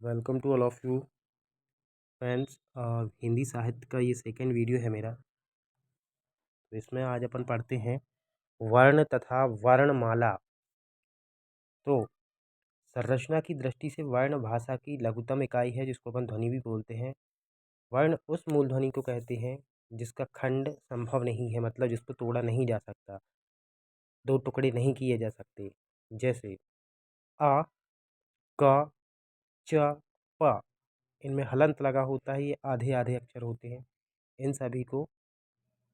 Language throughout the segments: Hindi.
Welcome to all of you friends. Hindi साहित्य का ये सेकंड वीडियो है मेरा। तो इसमें आज अपन पढ़ते हैं वर्ण तथा वर्णमाला। तो संरचना की दृष्टि से वर्ण भाषा की लघुतम इकाई है, जिसको अपन ध्वनि भी बोलते हैं। वर्ण उस मूल ध्वनि को कहते हैं जिसका खंड संभव नहीं है, मतलब जिसको तोड़ा नहीं जा सकता, दो टुकड़े नहीं किए जा सकते। जैसे आ, क, च, प। इनमें हलंत लगा होता है, ये आधे आधे अक्षर होते हैं। इन सभी को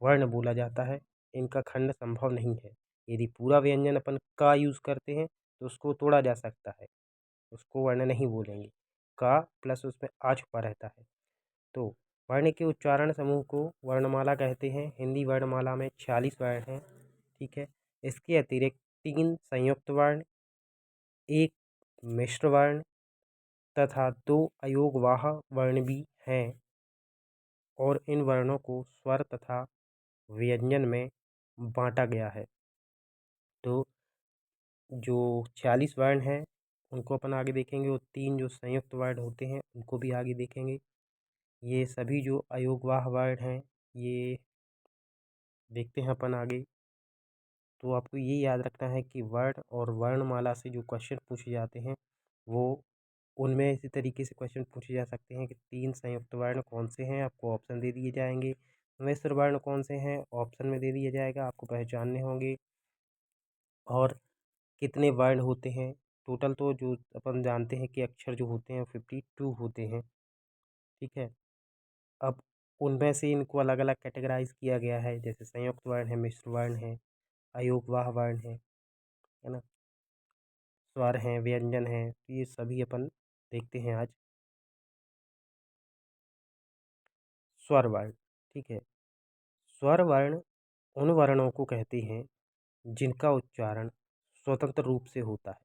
वर्ण बोला जाता है। इनका खंड संभव नहीं है। यदि पूरा व्यंजन अपन का यूज़ करते हैं तो उसको तोड़ा जा सकता है, उसको वर्ण नहीं बोलेंगे। का प्लस उसमें आ छुपा रहता है। तो वर्ण के उच्चारण समूह को वर्णमाला कहते हैं। हिंदी वर्णमाला में 46 वर्ण हैं। ठीक है। इसके अतिरिक्त 3 संयुक्त वर्ण, 1 मिश्र वर्ण तथा 2 अयोगवाह वर्ण भी हैं। और इन वर्णों को स्वर तथा व्यंजन में बांटा गया है। तो जो 46 वर्ण हैं उनको अपन आगे देखेंगे, और 3 जो संयुक्त वर्ण होते हैं उनको भी आगे देखेंगे। ये सभी जो अयोगवाह वर्ण हैं ये देखते हैं अपन आगे। तो आपको ये याद रखना है कि वर्ण और वर्णमाला से जो क्वेश्चन पूछे जाते हैं वो उनमें इसी तरीके से क्वेश्चन पूछे जा सकते हैं कि 3 संयुक्त वर्ण कौन से हैं, आपको ऑप्शन दे दिए जाएंगे। मिश्र वर्ण कौन से हैं, ऑप्शन में दे दिया जाएगा, आपको पहचानने होंगे। और कितने वर्ण होते हैं टोटल, तो जो अपन जानते हैं कि अक्षर जो होते हैं 52 होते हैं। ठीक है। अब उनमें से इनको अलग अलग कैटेगराइज किया गया है, जैसे संयुक्त वर्ण है, मिश्र वर्ण है, अयोगवाह वर्ण है ना, स्वर हैं, व्यंजन हैं। तो ये सभी अपन देखते हैं आज। स्वर वर्ण। ठीक है। स्वर वर्ण उन वर्णों को कहते हैं जिनका उच्चारण स्वतंत्र रूप से होता है।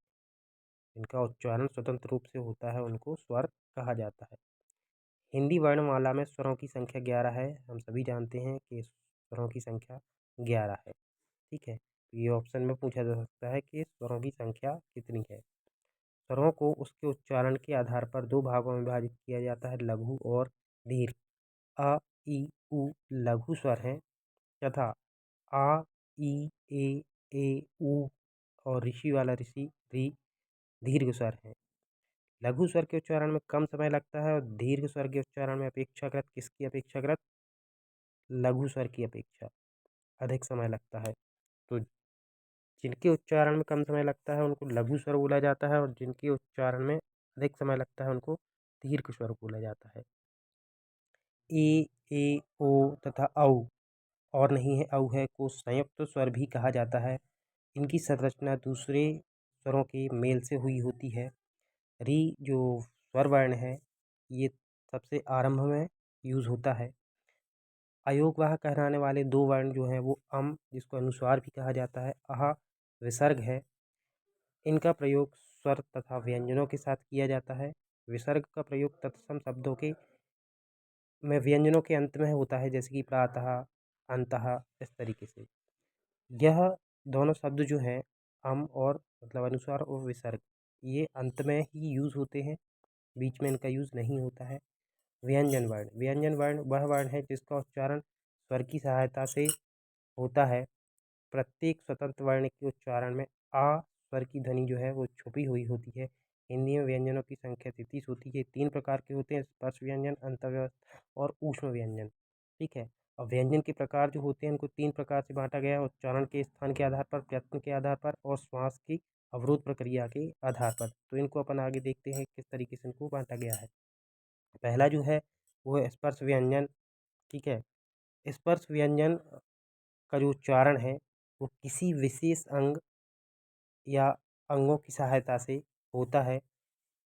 जिनका उच्चारण स्वतंत्र रूप से होता है उनको स्वर कहा जाता है। हिंदी वर्णमाला में स्वरों की संख्या 11 है। हम सभी जानते हैं कि स्वरों की संख्या 11 है। ठीक है। तो ये ऑप्शन में पूछा जा सकता है कि स्वरों की संख्या कितनी है। स्वरों को उसके उच्चारण के आधार पर 2 भागों में विभाजित किया जाता है, लघु और दीर्घ। अ, इ, उ लघु स्वर हैं तथा आ, ई, ए, उ और ऋषि वाला ऋषि री दीर्घ स्वर हैं। लघु स्वर के उच्चारण में कम समय लगता है और दीर्घ स्वर के उच्चारण में अपेक्षाकृत किसकी अपेक्षाकृत लघु स्वर की अपेक्षा अधिक समय लगता है। तो जिनके उच्चारण में कम समय लगता है उनको लघु स्वर बोला जाता है, और जिनके उच्चारण में अधिक समय लगता है उनको दीर्घ स्वर बोला जाता है। ए, ओ तथा औ और नहीं है औ है को संयुक्त स्वर भी कहा जाता है। इनकी संरचना दूसरे स्वरों के मेल से हुई होती है। री जो स्वर वर्ण है ये सबसे आरंभ में यूज़ होता है। अयोगवाह कहलाने वाले 2 वर्ण जो हैं वो जिसको अनुस्वार भी कहा जाता है, विसर्ग है। इनका प्रयोग स्वर तथा व्यंजनों के साथ किया जाता है। विसर्ग का प्रयोग तत्सम शब्दों के में व्यंजनों के अंत में होता है, जैसे कि प्रातः, अंतः, इस तरीके से। यह दोनों शब्द जो हैं और मतलब अनुस्वार और विसर्ग, ये अंत में ही यूज़ होते हैं, बीच में इनका यूज़ नहीं होता है। व्यंजन वर्ण। व्यंजन वर्ण वह वर्ण है जिसका उच्चारण स्वर की सहायता से होता है। प्रत्येक स्वतंत्र वर्ण के उच्चारण में आ स्वर की ध्वनि जो है वो छुपी हुई होती है। हिंदी में व्यंजनों की संख्या 33 होती है। 3 प्रकार के होते हैं, स्पर्श व्यंजन, अंतर्व्यस्त और ऊष्म व्यंजन। ठीक है। और व्यंजन के प्रकार जो होते हैं उनको 3 प्रकार से बांटा गया है, उच्चारण के स्थान के आधार पर, प्रयत्न के आधार पर और श्वास की अवरोध प्रक्रिया के आधार पर। तो इनको अपन आगे देखते हैं किस तरीके से इनको बांटा गया है। पहला जो है वो है स्पर्श व्यंजन। ठीक है। स्पर्श व्यंजन का जो उच्चारण है वो किसी विशेष अंग या अंगों की सहायता से होता है।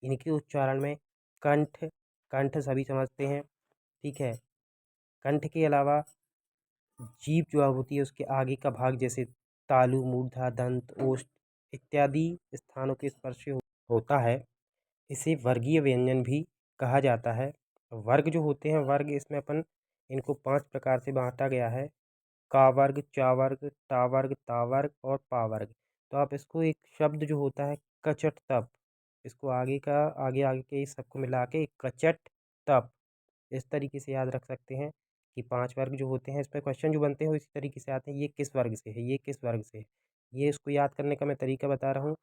इनके उच्चारण में कंठ कंठ सभी समझते हैं। ठीक है। कंठ के अलावा जीभ जो होती है उसके आगे का भाग, जैसे तालु, मूर्धा, दंत, ओष्ठ इत्यादि स्थानों के स्पर्श से होता है। इसे वर्गीय व्यंजन भी कहा जाता है। वर्ग जो होते हैं, वर्ग इसमें अपन इनको 5 प्रकार से बांटा गया है। का वर्ग, चा वर्ग, टा वर्ग, ता वर्ग और पा वर्ग। तो आप इसको एक शब्द जो होता है कचट तप, इसको आगे आगे के इस सबको मिला के कचट तप, इस तरीके से याद रख सकते हैं कि 5 वर्ग जो होते हैं, इस पे क्वेश्चन जो बनते हैं वो इसी तरीके से आते हैं, ये किस वर्ग से है, ये किस वर्ग से है। ये इसको याद करने का मैं तरीका बता रहा हूँ।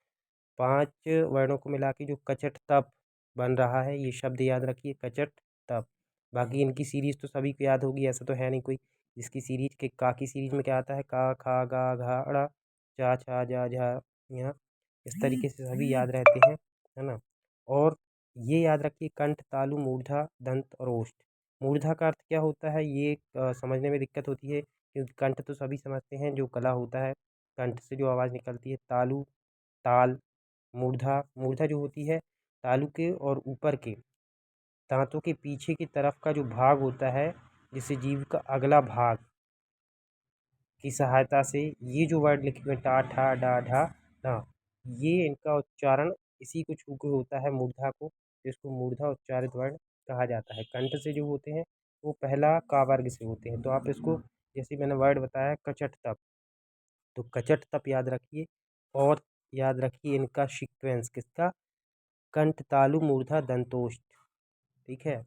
5 वर्णों को मिला के जो कचट तप बन रहा है, ये शब्द याद रखिए, कचट तप। बाकी इनकी सीरीज़ तो सभी को याद होगी, ऐसा तो है नहीं कोई जिसकी सीरीज़ के का की सीरीज़ में क्या आता है, का, खा, गा, घा, ड़ा, चा, छा, जा, झा, यहाँ इस तरीके से सभी याद रहते हैं, है ना। और ये याद रखिए, कंठ, तालु, मूर्धा, दंत और ओष्ठ। मूर्धा का अर्थ क्या होता है, ये समझने में दिक्कत होती है, क्योंकि कंठ तो सभी समझते हैं, जो गला होता है, कंठ से जो आवाज़ निकलती है। तालु, ताल, मूर्धा, मूर्धा जो होती है तालु के और ऊपर के दांतों के पीछे की तरफ का जो भाग होता है, जिसे जीभ का अगला भाग की सहायता से ये जो वर्ड लिखे हुए टा, ठा, डा, ढा, ढा, ये इनका उच्चारण इसी को छू के होता है, मूर्धा को, जिसको मूर्धा उच्चारित वर्ण कहा जाता है। कंठ से जो होते हैं वो पहला का वर्ग से होते हैं। तो आप इसको, जैसे मैंने वर्ड बताया कचट तप, तो कचट तप याद रखिए। और याद रखिए इनका सीक्वेंस किसका, कंठ, तालु, मूर्धा, दंतोष्ठ। ठीक है,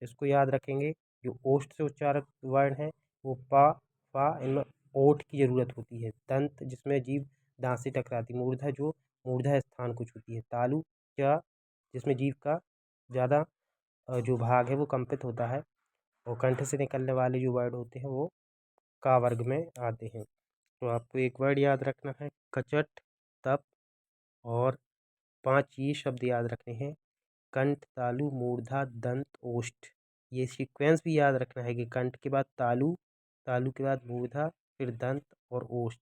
इसको याद रखेंगे। जो ओष्ठ से उच्चारित वर्ण है वो पा, फा, इनमें ओठ की जरूरत होती है। दंत जिसमें जीभ दांत से टकराती, मूर्धा जो मूर्धा स्थान को छूती है। तालु, च जिसमें जीभ का ज़्यादा जो भाग है वो कंपित होता है। और कंठ से निकलने वाले जो वर्ड होते हैं वो का वर्ग में आते हैं। तो आपको एक वर्ड याद रखना है, कचट तप, और 5 ये शब्द याद रखने हैं, कंठ, तालु, मूर्धा, दंत, ओष्ठ। ये सीक्वेंस भी याद रखना है कि कंठ के बाद तालु, तालु के बाद मूर्धा, फिर दंत और ओष्ठ।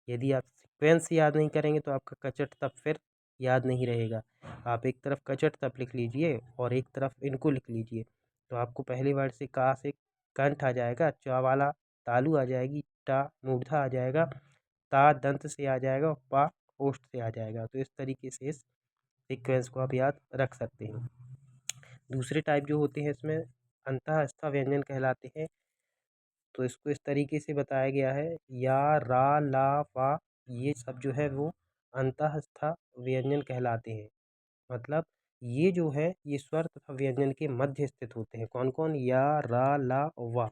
यदि आप सीक्वेंस याद नहीं करेंगे तो आपका कचट तप फिर याद नहीं रहेगा। आप एक तरफ कचट तप लिख लीजिए और एक तरफ इनको लिख लीजिए, तो आपको पहले वर्ड से का से कंठ आ जाएगा, चा वाला तालु आ जाएगी, टा मूर्धा आ जाएगा, ता दंत से आ जाएगा और पा ओष्ठ से आ जाएगा। तो इस तरीके से इस सीक्वेंस को आप याद रख सकते हैं। दूसरे टाइप जो होते हैं इसमें अंतःस्थ व्यंजन कहलाते हैं। तो इसको इस तरीके से बताया गया है, या, रा, ला, वा, ये सब जो है वो अंतःस्थ व्यंजन कहलाते हैं। मतलब ये जो है ये स्वर तथा व्यंजन के मध्य स्थित होते हैं। कौन कौन, या, रा, ला, वा।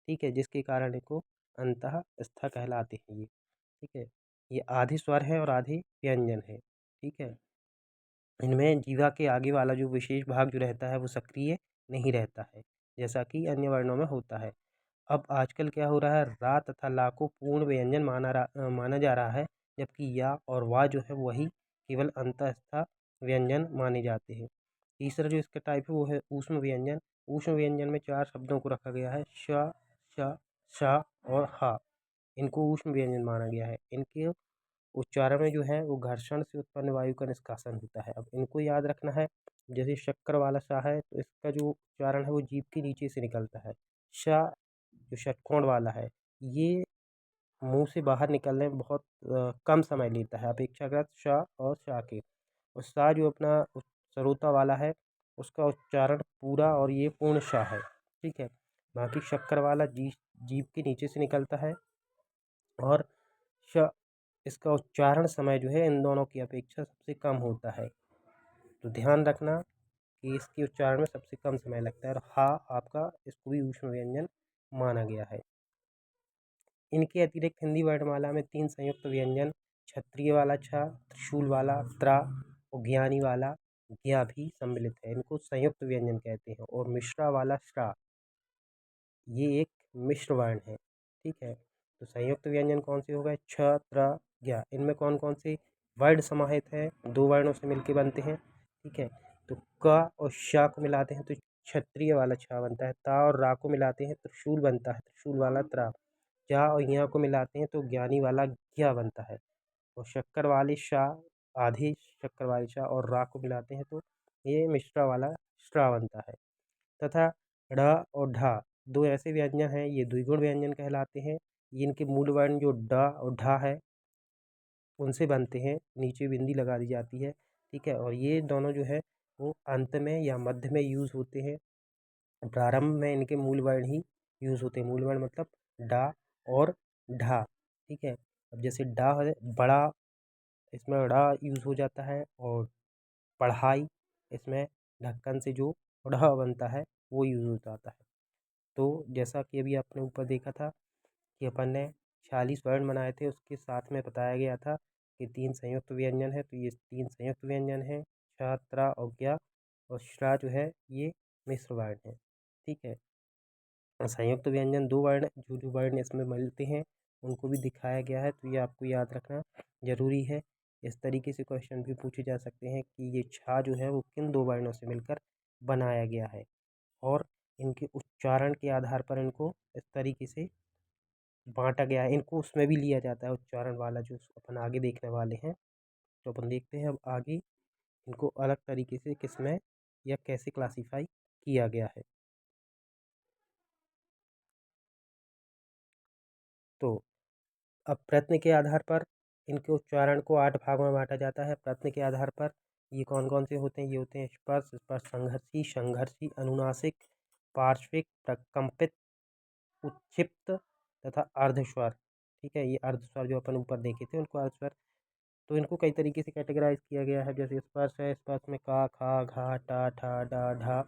ठीक है, जिसके कारण इनको अंतःस्थ कहलाते हैं ये। ठीक है, ये आधे स्वर है और आधे व्यंजन है। ठीक है, इनमें जीवा के आगे वाला जो विशेष भाग जो रहता है वो सक्रिय नहीं रहता है, जैसा कि अन्य वर्णों में होता है। अब आजकल क्या हो रहा है, रा तथा ला को पूर्ण व्यंजन माना जा रहा है, जबकि या और वा जो है वही केवल अंतःस्थ व्यंजन माने जाते हैं। तीसरा जो इसका टाइप है वो है ऊष्म व्यंजन। ऊष्म व्यंजन में 4 शब्दों को रखा गया है, श, श, श और हा। इनको ऊष्म व्यंजन माना गया है। इनके उच्चारण में जो है वो घर्षण से उत्पन्न वायु का निष्कासन होता है। अब इनको याद रखना है। जैसे शक्कर वाला सा है तो इसका जो उच्चारण है वो जीभ के नीचे से निकलता है। श जो षटकोण वाला है ये मुंह से बाहर निकलने में बहुत कम समय लेता है अपेक्षाकृत श और शा के। और सा जो अपना सरोता वाला है उसका उच्चारण पूरा और ये पूर्ण शा है। ठीक है, बाकी शक्कर वाला जीभ के नीचे से निकलता है और श इसका उच्चारण समय जो है इन दोनों की अपेक्षा सबसे कम होता है। तो ध्यान रखना कि इसके उच्चारण में सबसे कम समय लगता है। और हा आपका इसको भी ऊष्म व्यंजन माना गया है। इनके अतिरिक्त हिंदी वर्णमाला में 3 संयुक्त व्यंजन क्षत्रिय वाला छ, त्रिशूल वाला त्रा और ज्ञानी वाला ज्ञा भी सम्मिलित है। इनको संयुक्त व्यंजन कहते हैं। और मिश्रा वाला श्रा, ये एक मिश्र वर्ण है। ठीक है, तो संयुक्त व्यंजन कौन से हो गए, छ, त्र, ज्ञा। इनमें कौन कौन से वर्ड समाहित है, 2 वर्णों से मिलके बनते हैं। ठीक है, तो क और श को मिलाते हैं तो क्षत्रिय वाला छ बनता है। ता और रा को मिलाते हैं तो त्रिशूल बनता है, त्रिशूल वाला त्रा। जा और यहाँ को मिलाते हैं तो ज्ञानी वाला ज्ञा बनता है। और शक्कर वाले शाह, आधे शक्कर वाले शाह और रा को मिलाते हैं तो ये मिश्रा वाला श्रा बनता है। तथा ढ़ और ढा, 2 ऐसे व्यंजन हैं, ये द्विगुण व्यंजन कहलाते हैं। ये इनके मूल वर्ण जो ड और ढा है उनसे बनते हैं, नीचे बिंदी लगा दी जाती है। ठीक है, और ये दोनों जो है वो अंत में या मध्य में यूज़ होते हैं। प्रारंभ में इनके मूल वर्ण ही यूज़ होते हैं। मूल वर्ण मतलब डा और ढा। ठीक है, अब जैसे डा है बड़ा, इसमें ड़ा यूज़ हो जाता है। और पढ़ाई, इसमें ढक्कन से जो ढ़ बनता है वो यूज़ हो जाता है। तो जैसा कि अभी आपने ऊपर देखा था कि अपन ने 46 वर्ण बनाए थे, उसके साथ में बताया गया था कि 3 संयुक्त व्यंजन है, तो ये 3 संयुक्त व्यंजन है। छ, त्र और ज्ञ और श्रा जो है ये मिश्र वर्ण है। ठीक है। संयुक्त व्यंजन 2 वर्ण जो वर्ण इसमें मिलते हैं उनको भी दिखाया गया है, तो ये आपको याद रखना ज़रूरी है। इस तरीके से क्वेश्चन भी पूछे जा सकते हैं कि ये छा जो है वो किन 2 वर्णों से मिलकर बनाया गया है, और इनके उच्चारण के आधार पर इनको इस तरीके से बांटा गया है। इनको उसमें भी लिया जाता है उच्चारण वाला जो अपन आगे देखने वाले हैं। तो अपन देखते हैं अब आगे इनको अलग तरीके से किसमें या कैसे क्लासीफाई किया गया है। तो अब प्रश्न के आधार पर इनके उच्चारण को 8 भागों में बांटा जाता है। प्रश्न के आधार पर ये कौन कौन से होते हैं? ये होते हैं स्पर्श, स्पर्श संघर्षी, संघर्षी, अनुनासिक, पार्श्विक, प्रकंपित, उच्छिप्त तथा अर्धस्वर। ठीक है, ये अर्धस्वर जो अपन ऊपर देखे थे उनको अर्धस्वर। तो इनको कई तरीके से कैटेगराइज किया गया है। जैसे स्पर्श है, स्पर्श में का, खा, घा, टा, ठा, डा, ढा,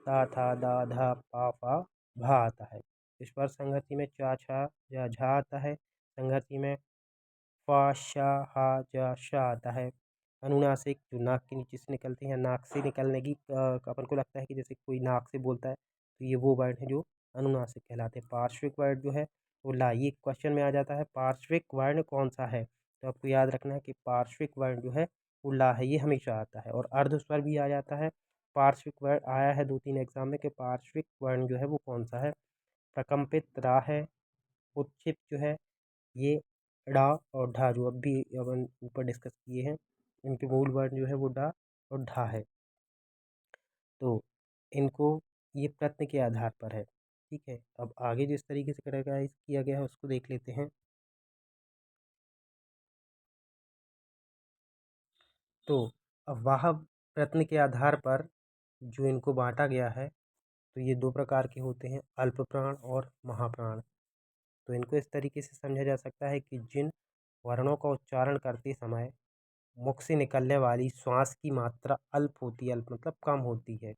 ता, था, दा, धा, पा, फा, भा आता है। स्पर्श संघर्षी में चा, छा या झा आता है। संघर्षी में फा, शा, हा, जा, शा आता है। अनुनासिक जो नाक के नीचे से निकलते हैं, नाक से निकलने की अपन को लगता है कि जैसे कोई नाक से बोलता है, तो ये वो वर्ड है जो अनुनासिक कहलाते हैं। पार्श्विक वर्ड जो है वो ला, ये क्वेश्चन में आ जाता है पार्श्विक वर्ण कौन सा है, तो आपको याद रखना है कि पार्श्विक वर्ण जो है वो ला है, ये हमेशा आता है। और अर्धस्वर भी आ जाता है। पार्श्विक वर्ण आया है 2-3 एग्जाम में कि पार्श्विक वर्ण जो है वो कौन सा है। प्रकंपित रा है। उत्क्षिप्त जो है ये डा और ढा, जो अब भी अपन ऊपर डिस्कस किए हैं, इनके मूल वर्ण जो है वो डा और ढा है। तो इनको ये प्रश्न के आधार पर है। ठीक है, अब आगे जिस तरीके से कैटेगराइज किया गया है उसको देख लेते हैं। तो अब वह प्रश्न के आधार पर जो इनको बांटा गया है, तो ये 2 प्रकार के होते हैं, अल्प प्राण और महाप्राण। तो इनको इस तरीके से समझा जा सकता है कि जिन वर्णों का उच्चारण करते समय मुख से निकलने वाली श्वास की मात्रा अल्प होती है, अल्प मतलब कम होती है,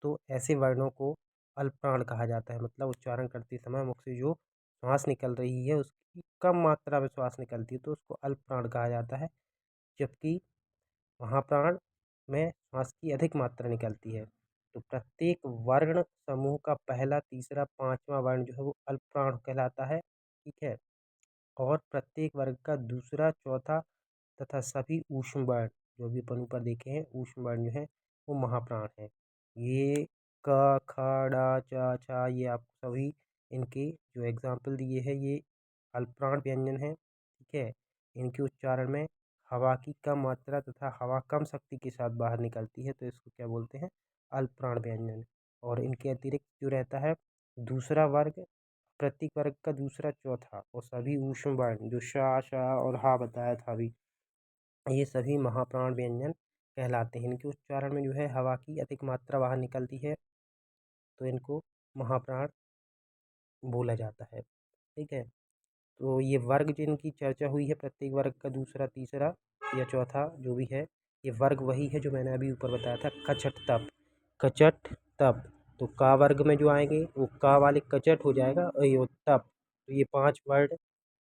तो ऐसे वर्णों को अल्पप्राण कहा जाता है। मतलब उच्चारण करते समय मुख से जो श्वास निकल रही है उसकी कम मात्रा में श्वास निकलती है, तो उसको अल्पप्राण कहा जाता है। जबकि महाप्राण में श्वास की अधिक मात्रा निकलती है। तो प्रत्येक वर्ण समूह का पहला, तीसरा, पांचवा वर्ण जो है वो अल्पप्राण कहलाता है। ठीक है, और प्रत्येक वर्ग का दूसरा, चौथा तथा सभी ऊष्म वर्ण जो भी अपन ऊपर देखे हैं, ऊष्म वर्ण जो है वो महाप्राण है। ये क, ख, ड़, च, छ, ये आपको सभी इनके जो एग्जाम्पल दिए हैं ये अल्पप्राण व्यंजन है। ठीक है, इनके उच्चारण में हवा की कम मात्रा तथा हवा कम शक्ति के साथ बाहर निकलती है, तो इसको क्या बोलते हैं? अल्पप्राण व्यंजन। और इनके अतिरिक्त जो रहता है दूसरा वर्ग, प्रत्येक वर्ग का दूसरा, चौथा और सभी ऊष्म वर्ण जो शा, शा और हा बताया था अभी, ये सभी महाप्राण व्यंजन कहलाते हैं। इनके उच्चारण में जो है हवा की अधिक मात्रा बाहर निकलती है, तो इनको महाप्राण बोला जाता है। ठीक है, तो ये वर्ग जिनकी चर्चा हुई है, प्रत्येक वर्ग का दूसरा, तीसरा या चौथा जो भी है, ये वर्ग वही है जो मैंने अभी ऊपर बताया था, कचट तप। कचट तप, तो का वर्ग में जो आएंगे वो का वाले कचट हो जाएगा, और ये तप, तो ये 5 वर्ड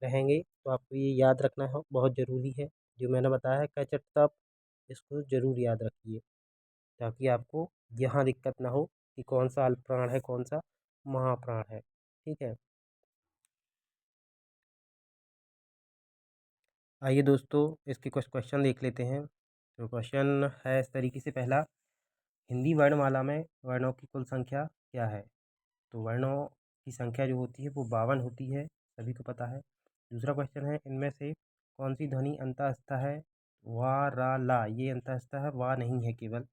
रहेंगे। तो आपको ये याद रखना है, बहुत ज़रूरी है। जो मैंने बताया है कचट तप, इसको ज़रूर याद रखिए, ताकि आपको यहाँ दिक्कत ना हो कि कौन सा अल्पप्राण है, कौन सा महाप्राण है। ठीक है, आइए दोस्तों इसके कुछ क्वेश्चन देख लेते हैं। तो क्वेश्चन है इस तरीके से, पहला, हिंदी वर्णमाला में वर्णों की कुल संख्या क्या है? तो वर्णों की संख्या जो होती है वो 52 होती है, सभी को पता है। दूसरा क्वेश्चन है, इनमें से कौन सी ध्वनि अंतःस्थ है? वा, रा, ला, ये अंतःस्थ है, वा नहीं है केवल।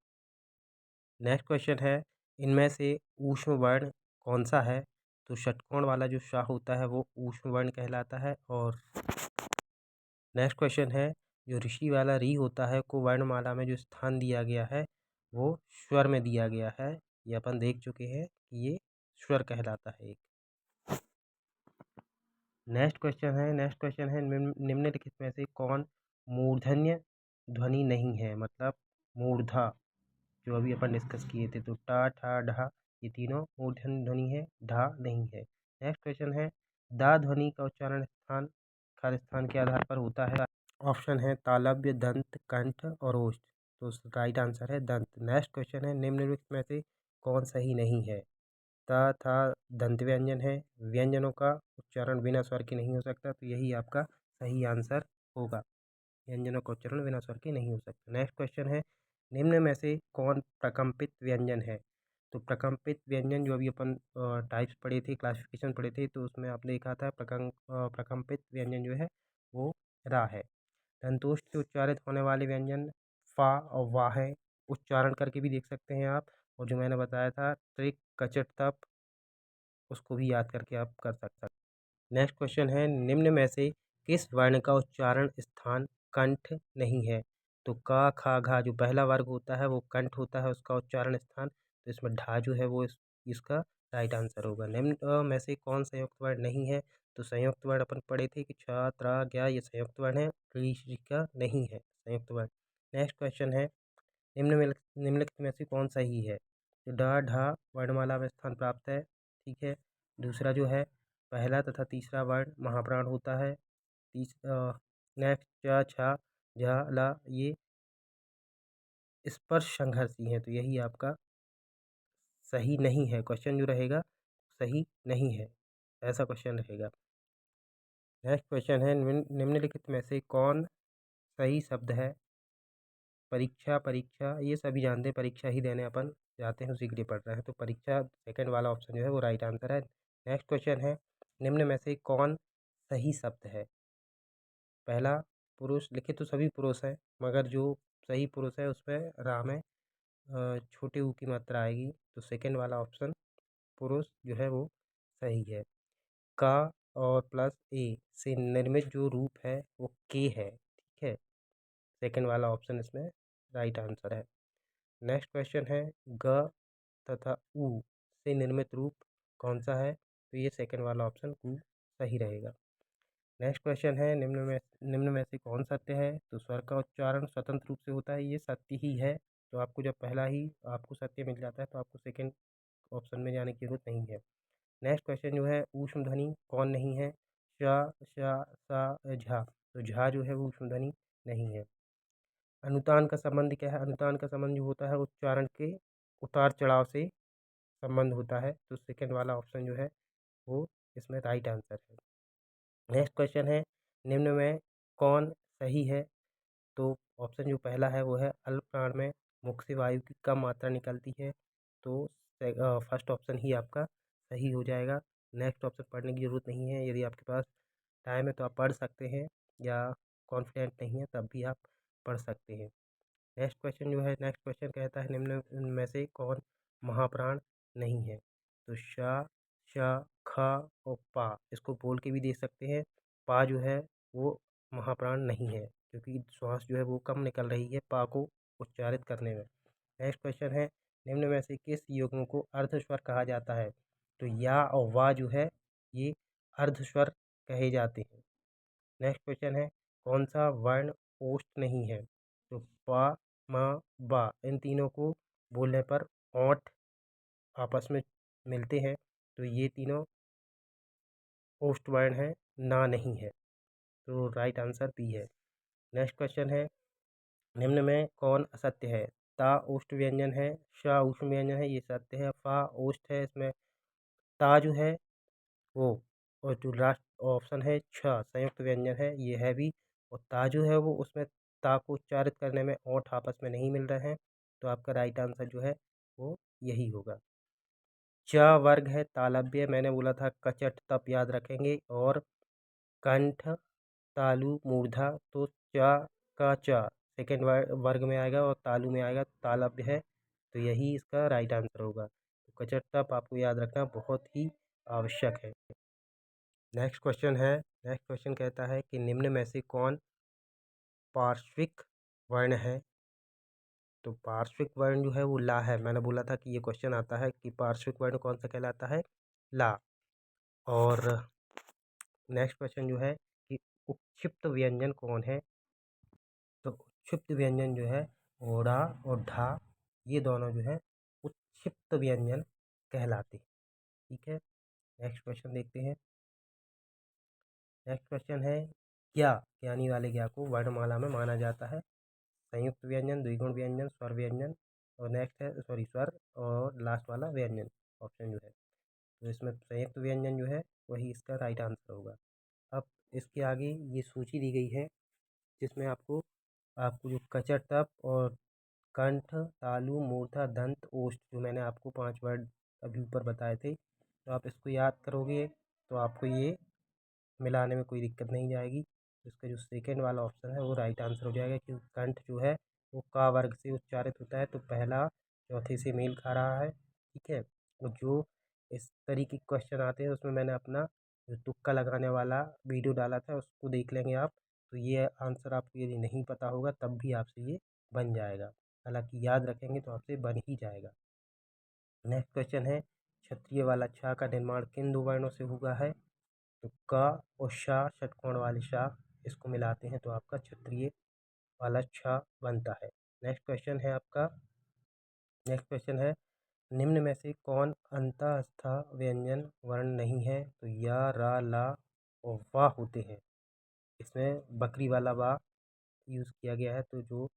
नेक्स्ट क्वेश्चन है, इनमें से ऊष्म वर्ण कौन सा है? तो षटकोण वाला जो शाह होता है वो ऊष्म वर्ण कहलाता है। और नेक्स्ट क्वेश्चन है, जो ऋषि वाला री होता है को वर्णमाला में जो स्थान दिया गया है वो स्वर में दिया गया है। ये अपन देख चुके हैं कि ये स्वर कहलाता है एक। नेक्स्ट क्वेश्चन है निम्नलिखित में से कौन मूर्धन्य ध्वनि नहीं है? मतलब मूर्धा जो अभी अपन डिस्कस किए थे। तो टा ठा ढा ये तीनों मूर्धन्य ध्वनि है, ढा नहीं है। नेक्स्ट क्वेश्चन है दा ध्वनि का उच्चारण स्थान खाली स्थान के आधार पर होता है। ऑप्शन है तालव्य, दंत, कंठ और ओष्ठ। तो राइट आंसर है दंत। नेक्स्ट क्वेश्चन है निम्नलिखित में से कौन सही नहीं है। ता था दंत व्यंजन है, व्यंजनों का उच्चारण बिना स्वर के नहीं हो सकता, तो यही आपका सही आंसर होगा। व्यंजनों का उच्चारण बिना स्वर के नहीं हो सकता। नेक्स्ट क्वेश्चन है निम्न में से कौन प्रकम्पित व्यंजन है। तो प्रकम्पित व्यंजन जो अभी अपन टाइप्स पढ़े थे, क्लासिफिकेशन पढ़े थे, तो उसमें आपने देखा था प्रकम्पित व्यंजन जो है वो रा है। दंतोष्ठ से उच्चारित होने वाले व्यंजन फा और वाह है। उच्चारण करके भी देख सकते हैं आप। और जो मैंने बताया था त्रिक, कचट, तप, उसको भी याद करके आप कर सकते हैं। नेक्स्ट क्वेश्चन है निम्न में से किस वर्ण का उच्चारण स्थान कंठ नहीं है। तो का खा घा जो पहला वर्ग होता है वो कंठ होता है, उसका उच्चारण स्थान। तो इसमें ढा जो है वो इसका राइट आंसर होगा। निम्न में से कौन संयुक्त वर्ण नहीं है। तो संयुक्त वर्ण अपन पढ़े थे कि छ त्रा ज्ञा ये संयुक्त वर्ण है, का नहीं है संयुक्त वर्ण। नेक्स्ट क्वेश्चन है निम्नलिखित में से कौन सही है। तो ड ढ वर्णमाला में स्थान प्राप्त है, ठीक है। दूसरा जो है पहला तथा तीसरा वर्ण महाप्राण होता है। नेक्स्ट च छ झ ल ये स्पर्श संघर्षी है, तो यही आपका सही नहीं है। क्वेश्चन जो रहेगा सही नहीं है, ऐसा क्वेश्चन रहेगा। नेक्स्ट क्वेश्चन है निम्नलिखित में से कौन सही शब्द है। परीक्षा, परीक्षा ये सभी जानते हैं, परीक्षा ही देने अपन जाते हैं उसी के लिए पढ़ रहे हैं। तो परीक्षा सेकंड वाला ऑप्शन जो है वो राइट आंसर है। नेक्स्ट क्वेश्चन है निम्न में से कौन सही शब्द है। पहला पुरुष, लिखे तो सभी पुरुष हैं मगर जो सही पुरुष है उसमें रा में छोटे ऊ की मात्रा आएगी। तो सेकंड वाला ऑप्शन पुरुष जो है वो सही है। का और प्लस ए से निर्मित जो रूप है वो के है, ठीक है। सेकंड वाला ऑप्शन इसमें राइट आंसर है। नेक्स्ट क्वेश्चन है ग तथा उ से निर्मित रूप कौन सा है। तो ये सेकंड वाला ऑप्शन उ सही रहेगा। नेक्स्ट क्वेश्चन है निम्न में से कौन सत्य है। तो स्वर का उच्चारण स्वतंत्र रूप से होता है, ये सत्य ही है। तो आपको जब पहला ही आपको सत्य मिल जाता है तो आपको सेकंड ऑप्शन में जाने की जरूरत नहीं है। नेक्स्ट क्वेश्चन जो है ऊष्म ध्वनि कौन नहीं है। श, श, सा, झा। तो झा जो है वो ऊष्म ध्वनि नहीं है। अनुतान का संबंध क्या है। अनुतान का संबंध जो होता है उच्चारण के उतार चढ़ाव से संबंध होता है। तो सेकंड वाला ऑप्शन जो है वो इसमें राइट आंसर है। नेक्स्ट क्वेश्चन है निम्न में कौन सही है। तो ऑप्शन जो पहला है वो है अल्प प्राण में मुख से वायु की कम मात्रा निकलती है। तो फर्स्ट ऑप्शन ही आपका सही हो जाएगा। नेक्स्ट ऑप्शन पढ़ने की ज़रूरत नहीं है, यदि आपके पास टाइम है तो आप पढ़ सकते हैं, या कॉन्फिडेंट नहीं है तब भी आप पढ़ सकते हैं। नेक्स्ट क्वेश्चन जो है नेक्स्ट क्वेश्चन कहता है निम्न में से कौन महाप्राण नहीं है। तो शा, शा, खा और पा इसको बोल के भी दे सकते हैं। पा जो है वो महाप्राण नहीं है क्योंकि श्वास जो है वो कम निकल रही है पा को उच्चारित करने में। नेक्स्ट क्वेश्चन है निम्न में से किस युग्म को अर्धस्वर कहा जाता है। तो या और वा जो है ये अर्धस्वर कहे जाते हैं। नेक्स्ट क्वेश्चन है कौन सा वर्ण ओष्ठ नहीं है। तो पा, मा, बा इन तीनों को बोलने पर ओंठ आपस में मिलते हैं, तो ये तीनों ओष्ठ वर्ण है, ना नहीं है। तो राइट आंसर बी है। नेक्स्ट क्वेश्चन है निम्न में कौन असत्य है। ता ओष्ठ व्यंजन है, शा ओष्ठ व्यंजन है, ये सत्य है। फा ओष्ठ है, इसमें ता जो है वो, और जो लास्ट ऑप्शन है छ संयुक्त व्यंजन है, ये है भी। और ता जो है वो उसमें ता को उच्चारित करने में ओंठ आपस में नहीं मिल रहे हैं, तो आपका राइट आंसर जो है वो यही होगा। च वर्ग है तालव्य, मैंने बोला था कचट तप याद रखेंगे, और कंठ, तालु, मूर्धा। तो च का च सेकेंड वर्ग में आएगा और तालु में आएगा, तालव्य है, तो यही इसका राइट आंसर होगा। तो कचट तप आपको याद रखना बहुत ही आवश्यक है। नेक्स्ट क्वेश्चन कहता है कि निम्न में से कौन पार्श्विक वर्ण है। तो पार्श्विक वर्ण जो है वो ला है। मैंने बोला था कि ये क्वेश्चन आता है कि पार्श्विक वर्ण कौन सा कहलाता है, ला। और नेक्स्ट क्वेश्चन जो है कि उपक्षिप्त व्यंजन कौन है। तो उपक्षिप्त व्यंजन जो है ओढ़ा और ढा, ये दोनों जो है उत्क्षिप्त व्यंजन कहलाते हैं। ठीक है, नेक्स्ट क्वेश्चन देखते हैं। नेक्स्ट क्वेश्चन है, क्या ज्ञानी वाले क्या को वर्णमाला में माना जाता है? संयुक्त व्यंजन, द्विगुण व्यंजन, स्वर व्यंजन, और नेक्स्ट है सॉरी स्वर, और लास्ट वाला व्यंजन ऑप्शन जो है, तो इसमें संयुक्त व्यंजन जो है वही इसका राइट आंसर होगा। अब इसके आगे ये सूची दी गई है जिसमें आपको आपको जो कचर तप और कंठ, तालु, मूर्धा, दंत, ओष्ठ, जो मैंने आपको 5 वर्ड अभी ऊपर बताए थे, तो आप इसको याद करोगे तो आपको ये मिलाने में कोई दिक्कत नहीं जाएगी। इसका जो सेकंड वाला ऑप्शन है वो राइट आंसर हो जाएगा, क्योंकि कंठ जो है वो का वर्ग से उच्चारित होता है, तो पहला चौथे से मेल खा रहा है। ठीक है, और जो इस तरीके के क्वेश्चन आते हैं उसमें मैंने अपना जो तुक्का लगाने वाला वीडियो डाला था उसको देख लेंगे आप, तो ये आंसर आपको यदि नहीं पता होगा तब भी आपसे ये बन जाएगा, हालांकि याद रखेंगे तो आपसे बन ही जाएगा। नेक्स्ट क्वेश्चन है, क्षत्रिय वाला छा का निर्माण किन दो वर्णों से हुआ है? तो क और शा, षटकोण वाले शा, इसको मिलाते हैं तो आपका क्षत्रिय वाला छ बनता है। नेक्स्ट क्वेश्चन है आपका, नेक्स्ट क्वेश्चन है, निम्न में से कौन अंतःस्थ व्यंजन वर्ण नहीं है? तो या, रा, ला और वाह होते हैं। इसमें बकरी वाला वाह यूज़ किया गया है, तो जो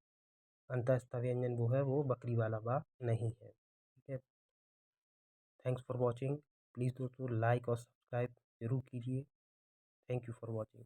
अंतःस्थ व्यंजन वो है वो बकरी वाला वाह नहीं है। ठीक है, थैंक्स फॉर वॉचिंग। प्लीज़ दोस्तों लाइक और सब्सक्राइब जरूर कीजिए। Thank you for watching.